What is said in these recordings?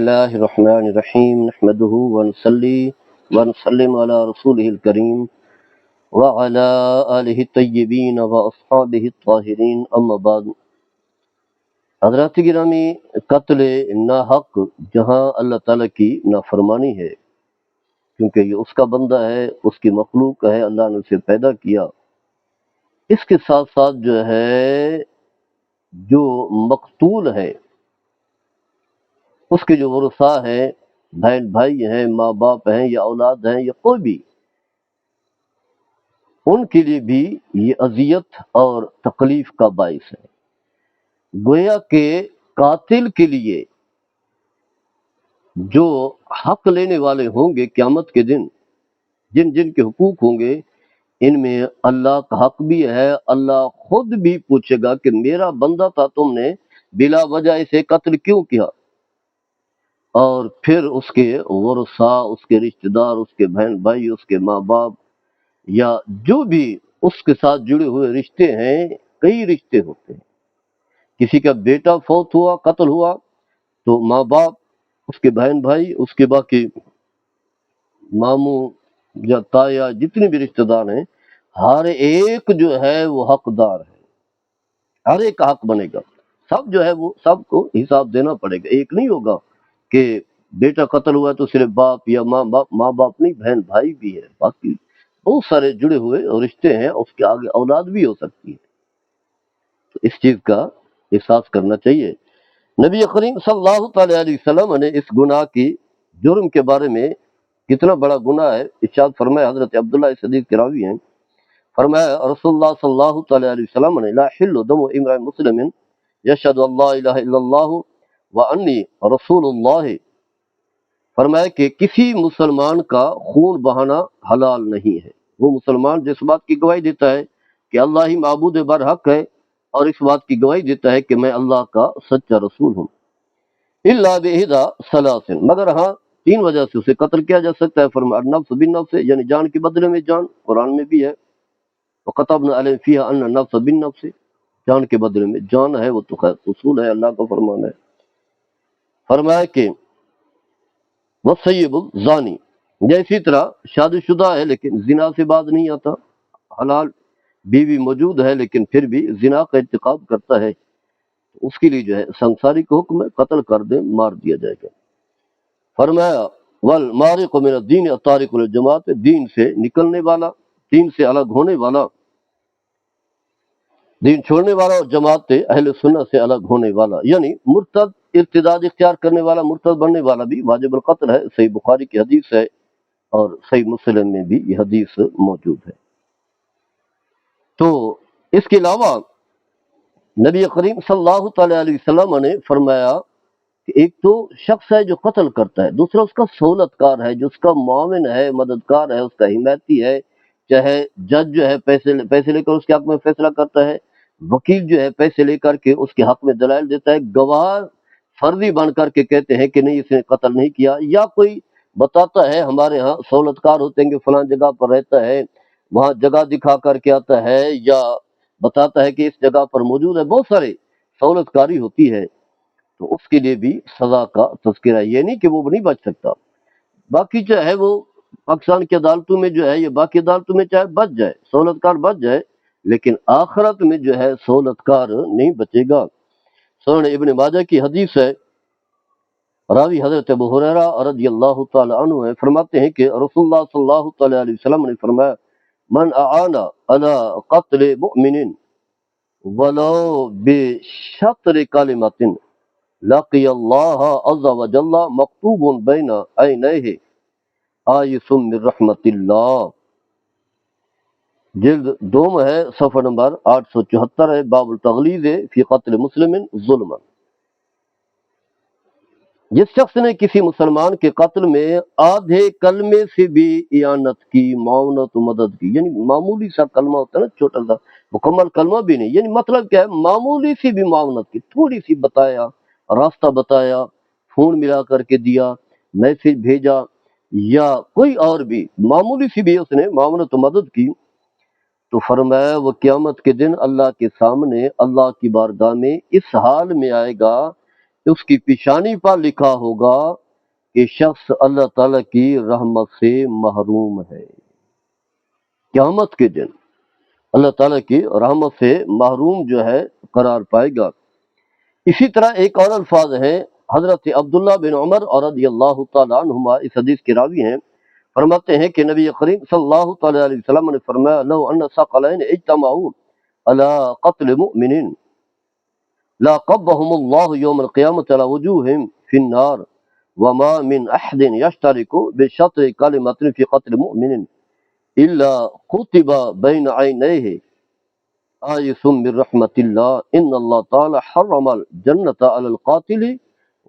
اللہ الرحمن الرحیم نحمده ونصلی ونسلم علی رسولہ الکریم وعلی آلہ الطیبین واصحابہ الطاہرین اما بعد۔ حضرات گرامی، قتل ناحق جہاں اللہ تعالیٰ کی نافرمانی ہے، کیونکہ یہ اس کا بندہ ہے، اس کی مخلوق ہے، اللہ نے اسے پیدا کیا، اس کے ساتھ ساتھ جو مقتول ہے اس کے جو ورثاء ہیں، بہن بھائی ہیں، ماں باپ ہیں یا اولاد ہیں یا کوئی بھی، ان کے لیے بھی یہ اذیت اور تکلیف کا باعث ہے۔ گویا کہ قاتل کے لیے جو حق لینے والے ہوں گے قیامت کے دن، جن جن کے حقوق ہوں گے، ان میں اللہ کا حق بھی ہے۔ اللہ خود بھی پوچھے گا کہ میرا بندہ تھا، تم نے بلا وجہ اسے قتل کیوں کیا؟ اور پھر اس کے ورثاء، اس کے رشتہ دار، اس کے بہن بھائی، اس کے ماں باپ یا جو بھی اس کے ساتھ جڑے ہوئے رشتے ہیں، کئی رشتے ہوتے ہیں۔ کسی کا بیٹا فوت ہوا، قتل ہوا، تو ماں باپ، اس کے بہن بھائی، اس کے باقی ماموں یا تایا، جتنے بھی رشتہ دار ہیں، ہر ایک جو ہے وہ حقدار ہے، ہر ایک کا حق بنے گا۔ سب جو ہے وہ سب کو حساب دینا پڑے گا۔ ایک نہیں ہوگا کہ بیٹا قتل ہوا تو صرف باپ یا ماں باپ نہیں، بہن بھائی بھی ہے، باقی بہت سارے جڑے ہوئے رشتے ہیں، اس کے آگے اولاد بھی ہو سکتی ہے۔ تو اس چیز کا احساس کرنا چاہیے۔ نبی کریم صلی اللہ تعالی علیہ وسلم نے اس گناہ کی جرم کے بارے میں، کتنا بڑا گناہ ہے، ارشاد فرمایا، حضرت عبداللہ اس حدیث کے راوی ہیں، فرمایا رسول اللہ صلی اللہ تعالی علیہ وسلم نے لا حل دم امرئ مسلم یشہد ان لا الہ الا اللہ وانی رسول اللہ، فرمایا کہ کسی مسلمان کا خون بہانا حلال نہیں ہے۔ وہ مسلمان جس بات کی گواہی دیتا ہے کہ اللہ ہی معبود برحق ہے، اور اس بات کی گواہی دیتا ہے کہ میں اللہ کا سچا رسول ہوں، الا بإحدى ثلاث، مگر ہاں تین وجہ سے اسے قتل کیا جا سکتا ہے۔ فرمایا النفس بالنفس، یعنی جان کے بدلے میں جان، قرآن میں بھی ہے، وكتبنا علیہم فیہا ان النفس بالنفس، جان کے بدلے میں جان ہے، وہ تو خیر اصول ہے، اللہ کا فرمان ہے۔ فرمایا کہ والثیب الزانی، یا اسی طرح شادی شدہ ہے لیکن زنا سے باز نہیں آتا، حلال بیوی موجود ہے لیکن پھر بھی زنا کا ارتکاب کرتا ہے، اس کے لیے جو ہے سنساری کا حکم ہے، قتل کر دیں، مار دیا جائے گا۔ فرمایا والمارق من الدین الطارق للجماعت، دین سے نکلنے والا، دین سے الگ ہونے والا، دین چھوڑنے والا، اور جماعت اہل سنت سے الگ ہونے والا، یعنی مرتد، ارتداد اختیار کرنے والا، مرتد بننے والا بھی واجب القتل ہے۔ صحیح بخاری کی حدیث ہے، اور صحیح مسلم میں بھی یہ حدیث موجود ہے۔ تو اس کے علاوہ نبی کریم صلی اللہ تعالی علیہ وسلم نے فرمایا کہ ایک تو شخص ہے جو قتل کرتا ہے، دوسرا اس کا سہولت کار ہے، جو اس کا معاون ہے، مددگار ہے، اس کا حمایتی ہے، چاہے جج جو ہے پیسے لے کر اس کے حق میں فیصلہ کرتا ہے، وکیل جو ہے پیسے لے کر کے اس کے حق میں دلائل دیتا ہے، گواہ فرضی بن کر کے کہتے ہیں کہ نہیں اس نے قتل نہیں کیا، یا کوئی بتاتا ہے ہمارے ہاں سہولت کار ہوتے ہیں کہ فلاں جگہ پر رہتا ہے، وہاں جگہ دکھا کر کے آتا ہے، یا بتاتا ہے کہ اس جگہ پر موجود ہے، بہت سارے سہولت کاری ہوتی ہے، تو اس کے لیے بھی سزا کا تذکرہ ہے۔ یہ نہیں کہ وہ نہیں بچ سکتا، باقی جو ہے وہ پاکستان کی عدالتوں میں جو ہے، یہ باقی عدالتوں میں چاہے بچ جائے، سہولت کار بچ جائے، لیکن آخرت میں جو ہے سہولت کار نہیں بچے گا۔ سنن ابن ماجہ کی حدیث ہے، راوی حضرت ابو ہریرہ رضی اللہ تعالی عنہ ہے، فرماتے ہیں کہ رسول اللہ صلی اللہ تعالی علیہ وسلم نے فرمایا من اعان علی قتل مؤمن ولو بشطر کلمۃ لقی اللہ عز وجل مکتوب بین عینیہ آیس من رحمت اللہ، جلد دوم ہے، صفحہ نمبر 874 ہے، باب التغلیظ فی قتل مسلم ظلما۔ جس شخص نے کسی مسلمان کے قتل میں آدھے کلمے سے بھی اعانت کی، معاونت و مدد کی، یعنی معمولی سا کلمہ ہوتا ہے نا، چھوٹا سا، مکمل کلمہ بھی نہیں، یعنی مطلب کیا ہے، معمولی سی بھی معاونت کی، تھوڑی سی بتایا، راستہ بتایا، فون ملا کر کے دیا، میسج بھیجا، یا کوئی اور بھی معمولی سی بھی اس نے معاونت و مدد کی، تو فرمایا وہ قیامت کے دن اللہ کے سامنے، اللہ کی بارگاہ میں اس حال میں آئے گا کہ اس کی پیشانی پر لکھا ہوگا کہ شخص اللہ تعالیٰ کی رحمت سے محروم ہے۔ قیامت کے دن اللہ تعالیٰ کی رحمت سے محروم جو ہے قرار پائے گا۔ اسی طرح ایک اور الفاظ ہے، حضرت عبداللہ بن عمر اور رضی اللہ تعالیٰ عنہما اس حدیث کے راوی ہیں، فرماتے ہیں کہ نبی کریم صلی اللہ تعالیٰ علیہ وسلم نے فرمایا لو ان ثقلین اجتمعوا علی قتل مؤمن لا قبهم اللہ یوم القیامۃ علی وجوہہم فی النار وما من احد یشترک بشطر کلمۃ فی قتل مؤمن الا کتب بین عینیہ آیس من رحمت اللہ ان اللہ تعالی حرم الجنۃ علی القاتل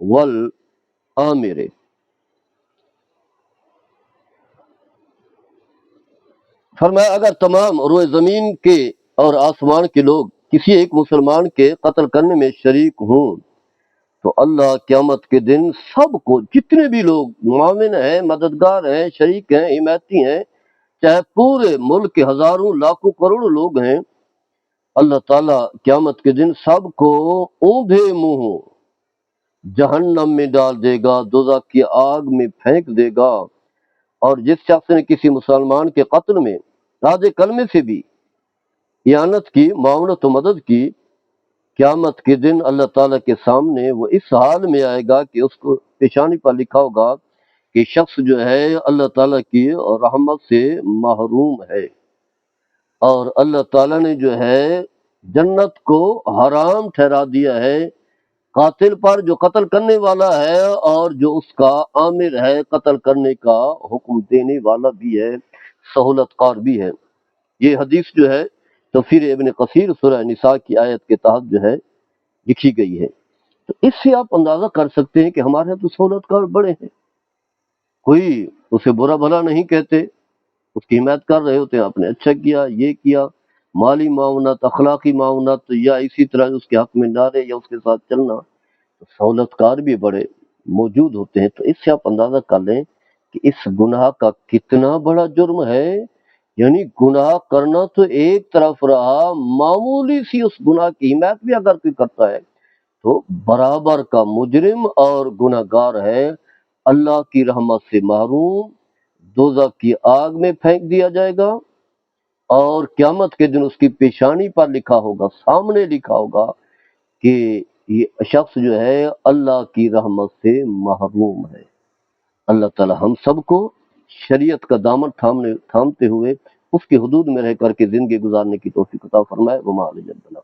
والآمر۔ فرمایا اگر تمام روئے زمین کے اور آسمان کے لوگ کسی ایک مسلمان کے قتل کرنے میں شریک ہوں تو اللہ قیامت کے دن سب کو، جتنے بھی لوگ معاون ہیں، مددگار ہیں، شریک ہیں، حمایتی ہیں، چاہے پورے ملک کے ہزاروں لاکھوں کروڑوں لوگ ہیں، اللہ تعالیٰ قیامت کے دن سب کو اوندھے منہ جہنم میں ڈال دے گا، دوزخ کی آگ میں پھینک دے گا۔ اور جس شخص نے کسی مسلمان کے قتل میں آدھے کلمے سے بھی اعانت کی، معاونت و مدد کی، قیامت کے دن اللہ تعالیٰ کے سامنے وہ اس حال میں آئے گا کہ اس کو پیشانی پر لکھا ہوگا کہ شخص جو ہے اللہ تعالیٰ کی رحمت سے محروم ہے، اور اللہ تعالیٰ نے جو ہے جنت کو حرام ٹھہرا دیا ہے قاتل پر جو قتل کرنے والا ہے، اور جو اس کا آمر ہے، قتل کرنے کا حکم دینے والا بھی ہے، سہولت کار بھی ہے۔ یہ حدیث جو ہے تفسیر ابن کثیر سورہ نساء کی آیت کے تحت جو ہے لکھی گئی ہے۔ تو اس سے آپ اندازہ کر سکتے ہیں کہ ہمارے یہاں تو سہولت کار بڑے ہیں، کوئی اسے برا بھلا نہیں کہتے، اس کی حمایت کر رہے ہوتے ہیں، آپ نے اچھا کیا، یہ کیا، مالی معاونت، اخلاقی معاونت، یا اسی طرح اس کے حق میں نعرے یا اس کے ساتھ چلنا، سہولت کار بھی بڑے موجود ہوتے ہیں۔ تو اس سے آپ اندازہ کر لیں کہ اس گناہ کا کتنا بڑا جرم ہے۔ یعنی گناہ کرنا تو ایک طرف رہا، معمولی سی اس گناہ کی حمایت بھی اگر کوئی کرتا ہے تو برابر کا مجرم اور گناہ گار ہے، اللہ کی رحمت سے محروم، دوزخ کی آگ میں پھینک دیا جائے گا، اور قیامت کے دن اس کی پیشانی پر لکھا ہوگا، سامنے لکھا ہوگا کہ یہ شخص جو ہے اللہ کی رحمت سے محروم ہے۔ اللہ تعالی ہم سب کو شریعت کا دامن تھامتے ہوئے اس کی حدود میں رہ کر کے زندگی گزارنے کی توفیق عطا فرمائے۔ وما علینا